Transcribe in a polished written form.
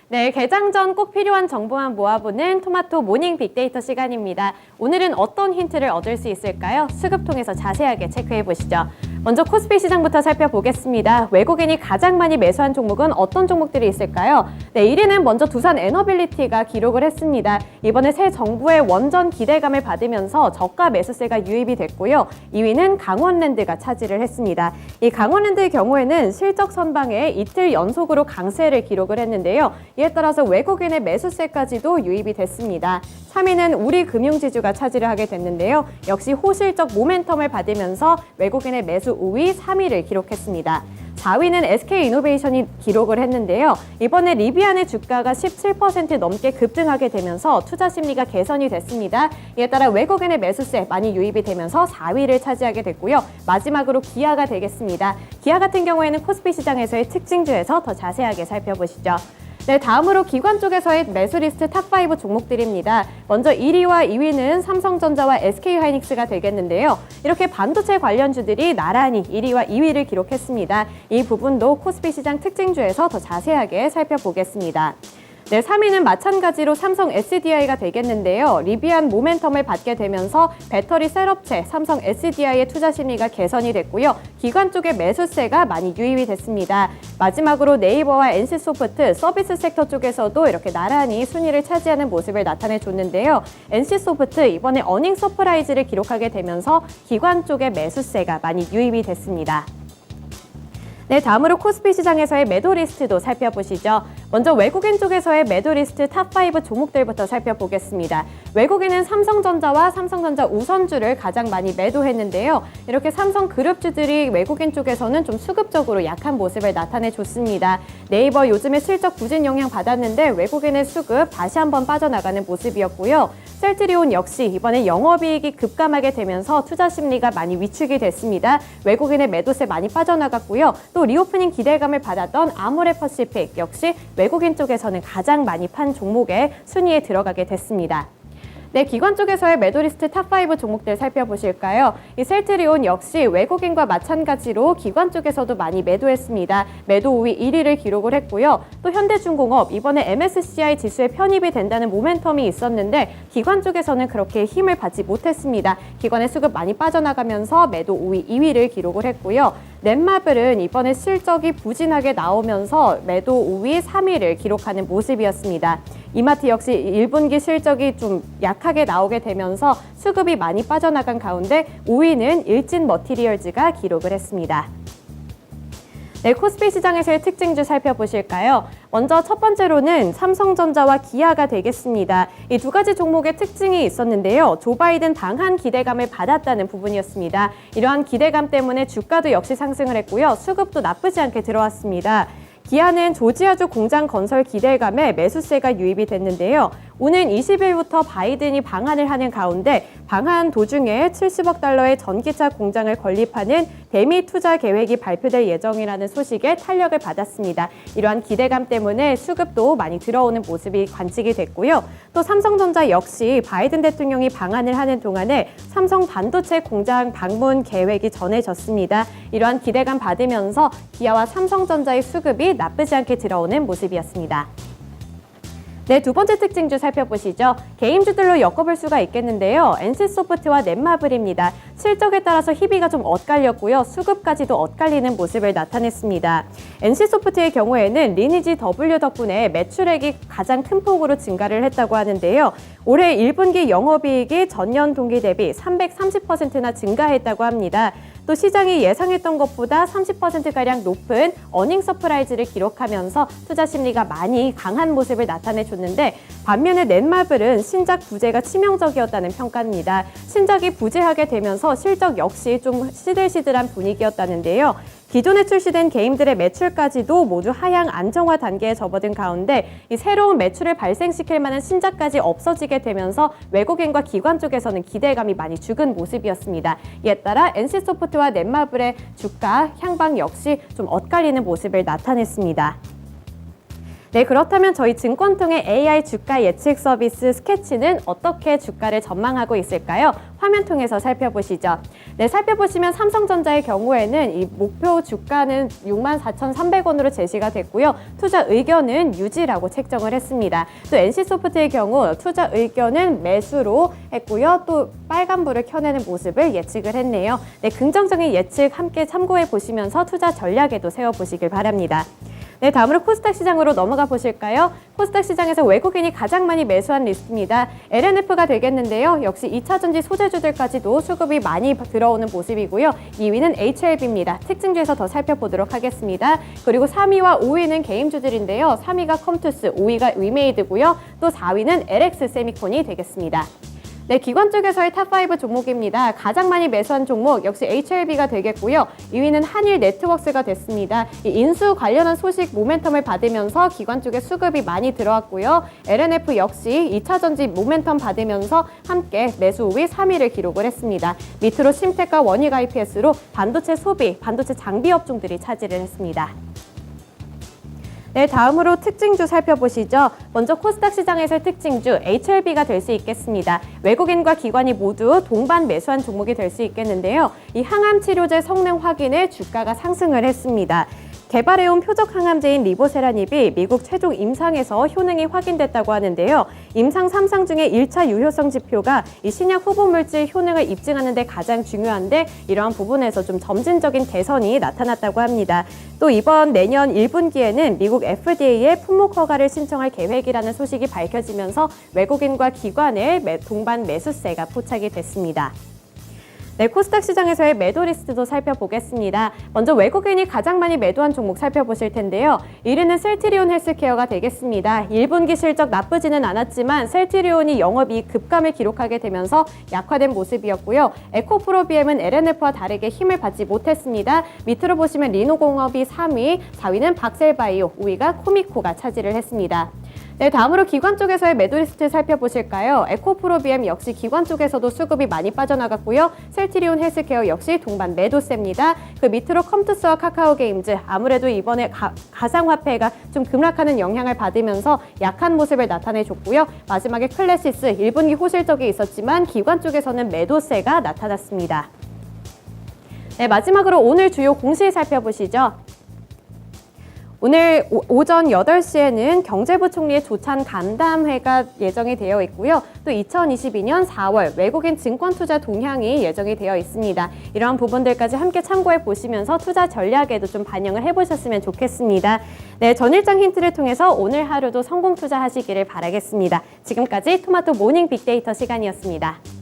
네, 개장 전 꼭 필요한 정보만 모아보는 토마토 모닝 빅데이터 시간입니다. 오늘은 어떤 힌트를 얻을 수 있을까요? 수급 통해서 자세하게 체크해 보시죠. 먼저 코스피 시장부터 살펴보겠습니다. 외국인이 가장 많이 매수한 종목은 어떤 종목들이 있을까요? 네, 1위는 먼저 두산 에너빌리티가 기록을 했습니다. 이번에 새 정부의 원전 기대감을 받으면서 저가 매수세가 유입이 됐고요. 2위는 강원랜드가 차지를 했습니다. 이 강원랜드의 경우에는 실적 선방에 이틀 연속으로 강세를 기록을 했는데요. 이에 따라서 외국인의 매수세까지도 유입이 됐습니다. 3위는 우리금융지주가 차지를 하게 됐는데요. 역시 호실적 모멘텀을 받으면서 외국인의 매수 우위 3위를 기록했습니다. 4위는 SK이노베이션이 기록을 했는데요. 이번에 리비안의 주가가 17% 넘게 급등하게 되면서 투자 심리가 개선이 됐습니다. 이에 따라 외국인의 매수세 많이 유입이 되면서 4위를 차지하게 됐고요. 마지막으로 기아가 되겠습니다. 기아 같은 경우에는 코스피 시장에서의 특징주에서 더 자세하게 살펴보시죠. 네, 다음으로 기관 쪽에서의 매수 리스트 탑5 종목들입니다. 먼저 1위와 2위는 삼성전자와 SK하이닉스가 되겠는데요. 이렇게 반도체 관련주들이 나란히 1위와 2위를 기록했습니다. 이 부분도 코스피 시장 특징주에서 더 자세하게 살펴보겠습니다. 네, 3위는 마찬가지로 삼성 SDI가 되겠는데요. 리비안 모멘텀을 받게 되면서 배터리 셀업체 삼성 SDI의 투자 심리가 개선이 됐고요. 기관 쪽의 매수세가 많이 유입이 됐습니다. 마지막으로 네이버와 NC소프트 서비스 섹터 쪽에서도 이렇게 나란히 순위를 차지하는 모습을 나타내줬는데요. NC소프트 이번에 어닝 서프라이즈를 기록하게 되면서 기관 쪽의 매수세가 많이 유입이 됐습니다. 네, 다음으로 코스피 시장에서의 매도 리스트도 살펴보시죠. 먼저 외국인 쪽에서의 매도 리스트 탑5 종목들부터 살펴보겠습니다. 외국인은 삼성전자와 삼성전자 우선주를 가장 많이 매도했는데요. 이렇게 삼성그룹주들이 외국인 쪽에서는 좀 수급적으로 약한 모습을 나타내줬습니다. 네이버 요즘에 실적 부진 영향 받았는데 외국인의 수급 다시 한번 빠져나가는 모습이었고요. 셀트리온 역시 이번에 영업이익이 급감하게 되면서 투자 심리가 많이 위축이 됐습니다. 외국인의 매도세 많이 빠져나갔고요. 또 리오프닝 기대감을 받았던 아모레퍼시픽 역시 외국인 쪽에서는 가장 많이 판 종목의 순위에 들어가게 됐습니다. 네, 기관 쪽에서의 매도 리스트 탑5 종목들 살펴보실까요? 이 셀트리온 역시 외국인과 마찬가지로 기관 쪽에서도 많이 매도했습니다. 매도 우위 1위를 기록을 했고요. 또 현대중공업 이번에 MSCI 지수에 편입이 된다는 모멘텀이 있었는데 기관 쪽에서는 그렇게 힘을 받지 못했습니다. 기관의 수급 많이 빠져나가면서 매도 우위 2위를 기록을 했고요. 넷마블은 이번에 실적이 부진하게 나오면서 매도 우위 3위를 기록하는 모습이었습니다. 이마트 역시 1분기 실적이 좀 약하게 나오게 되면서 수급이 많이 빠져나간 가운데 5위는 일진머티리얼즈가 기록을 했습니다. 네, 코스피 시장에서의 특징주 살펴보실까요? 먼저 첫 번째로는 삼성전자와 기아가 되겠습니다. 이 두 가지 종목의 특징이 있었는데요. 조 바이든 방한 기대감을 받았다는 부분이었습니다. 이러한 기대감 때문에 주가도 역시 상승을 했고요. 수급도 나쁘지 않게 들어왔습니다. 기아는 조지아주 공장 건설 기대감에 매수세가 유입이 됐는데요. 오는 20일부터 바이든이 방한을 하는 가운데 방한 도중에 70억 달러의 전기차 공장을 건립하는 대미 투자 계획이 발표될 예정이라는 소식에 탄력을 받았습니다. 이러한 기대감 때문에 수급도 많이 들어오는 모습이 관측이 됐고요. 또 삼성전자 역시 바이든 대통령이 방한을 하는 동안에 삼성 반도체 공장 방문 계획이 전해졌습니다. 이러한 기대감 받으면서 기아와 삼성전자의 수급이 나쁘지 않게 들어오는 모습이었습니다. 네, 두 번째 특징주 살펴보시죠. 개인주들로 엮어볼 수가 있겠는데요. NC소프트와 넷마블입니다. 실적에 따라서 희비가 좀 엇갈렸고요. 수급까지도 엇갈리는 모습을 나타냈습니다. NC소프트의 경우에는 리니지 W 덕분에 매출액이 가장 큰 폭으로 증가를 했다고 하는데요. 올해 1분기 영업이익이 전년 동기 대비 330%나 증가했다고 합니다. 또 시장이 예상했던 것보다 30%가량 높은 어닝 서프라이즈를 기록하면서 투자 심리가 많이 강한 모습을 나타내줬는데 반면에 넷마블은 신작 부재가 치명적이었다는 평가입니다. 신작이 부재하게 되면서 실적 역시 좀 시들시들한 분위기였다는데요. 기존에 출시된 게임들의 매출까지도 모두 하향 안정화 단계에 접어든 가운데 이 새로운 매출을 발생시킬 만한 신작까지 없어지게 되면서 외국인과 기관 쪽에서는 기대감이 많이 죽은 모습이었습니다. 이에 따라 NC소프트와 넷마블의 주가 향방 역시 좀 엇갈리는 모습을 나타냈습니다. 네, 그렇다면 저희 증권통의 AI 주가 예측 서비스 스케치는 어떻게 주가를 전망하고 있을까요? 화면 통해서 살펴보시죠. 네, 살펴보시면 삼성전자의 경우에는 이 목표 주가는 64,300원으로 제시가 됐고요. 투자 의견은 유지라고 책정을 했습니다. 또 NC소프트의 경우 투자 의견은 매수로 했고요. 또 빨간불을 켜내는 모습을 예측을 했네요. 네, 긍정적인 예측 함께 참고해 보시면서 투자 전략에도 세워보시길 바랍니다. 네, 다음으로 코스닥 시장으로 넘어가 보실까요? 코스닥 시장에서 외국인이 가장 많이 매수한 리스트입니다. LNF가 되겠는데요. 역시 2차전지 소재주들까지도 수급이 많이 들어오는 모습이고요. 2위는 HLB입니다. 특징주에서 더 살펴보도록 하겠습니다. 그리고 3위와 5위는 개임주들인데요. 3위가 컴투스, 5위가 위메이드고요. 또 4위는 LX 세미콘이 되겠습니다. 네, 기관 쪽에서의 탑5 종목입니다. 가장 많이 매수한 종목 역시 HLB가 되겠고요. 2위는 한일 네트워크스가 됐습니다. 이 인수 관련한 소식 모멘텀을 받으면서 기관 쪽에 수급이 많이 들어왔고요. LNF 역시 2차전지 모멘텀 받으면서 함께 매수 우위 3위를 기록을 했습니다. 밑으로 심텍과 원익 IPS로 반도체 소비, 반도체 장비 업종들이 차지를 했습니다. 네, 다음으로 특징주 살펴보시죠. 먼저 코스닥 시장에서의 특징주 HLB가 될 수 있겠습니다. 외국인과 기관이 모두 동반 매수한 종목이 될 수 있겠는데요. 이 항암 치료제 성능 확인에 주가가 상승을 했습니다. 개발해온 표적 항암제인 리보세라닙이 미국 최종 임상에서 효능이 확인됐다고 하는데요. 임상 3상 중에 1차 유효성 지표가 이 신약 후보 물질 효능을 입증하는 데 가장 중요한데 이러한 부분에서 좀 점진적인 개선이 나타났다고 합니다. 또 이번 내년 1분기에는 미국 FDA에 품목 허가를 신청할 계획이라는 소식이 밝혀지면서 외국인과 기관의 동반 매수세가 포착이 됐습니다. 네, 코스닥 시장에서의 매도 리스트도 살펴보겠습니다. 먼저 외국인이 가장 많이 매도한 종목 살펴보실 텐데요. 1위는 셀트리온 헬스케어가 되겠습니다. 1분기 실적 나쁘지는 않았지만 셀트리온이 영업이익 급감을 기록하게 되면서 약화된 모습이었고요. 에코프로비엠은 LNF와 다르게 힘을 받지 못했습니다. 밑으로 보시면 리노공업이 3위, 4위는 박셀바이오, 5위가 코미코가 차지를 했습니다. 네, 다음으로 기관 쪽에서의 매도 리스트 살펴보실까요? 에코프로비엠 역시 기관 쪽에서도 수급이 많이 빠져나갔고요. 셀트리온 헬스케어 역시 동반 매도세입니다. 그 밑으로 컴투스와 카카오게임즈, 아무래도 이번에 가상화폐가 좀 급락하는 영향을 받으면서 약한 모습을 나타내줬고요. 마지막에 클래시스 1분기 호실적이 있었지만 기관 쪽에서는 매도세가 나타났습니다. 네, 마지막으로 오늘 주요 공시 살펴보시죠. 오늘 오전 8시에는 경제부총리의 조찬 간담회가 예정이 되어 있고요. 또 2022년 4월 외국인 증권 투자 동향이 예정이 되어 있습니다. 이러한 부분들까지 함께 참고해 보시면서 투자 전략에도 좀 반영을 해보셨으면 좋겠습니다. 네, 전일장 힌트를 통해서 오늘 하루도 성공 투자하시기를 바라겠습니다. 지금까지 토마토 모닝 빅데이터 시간이었습니다.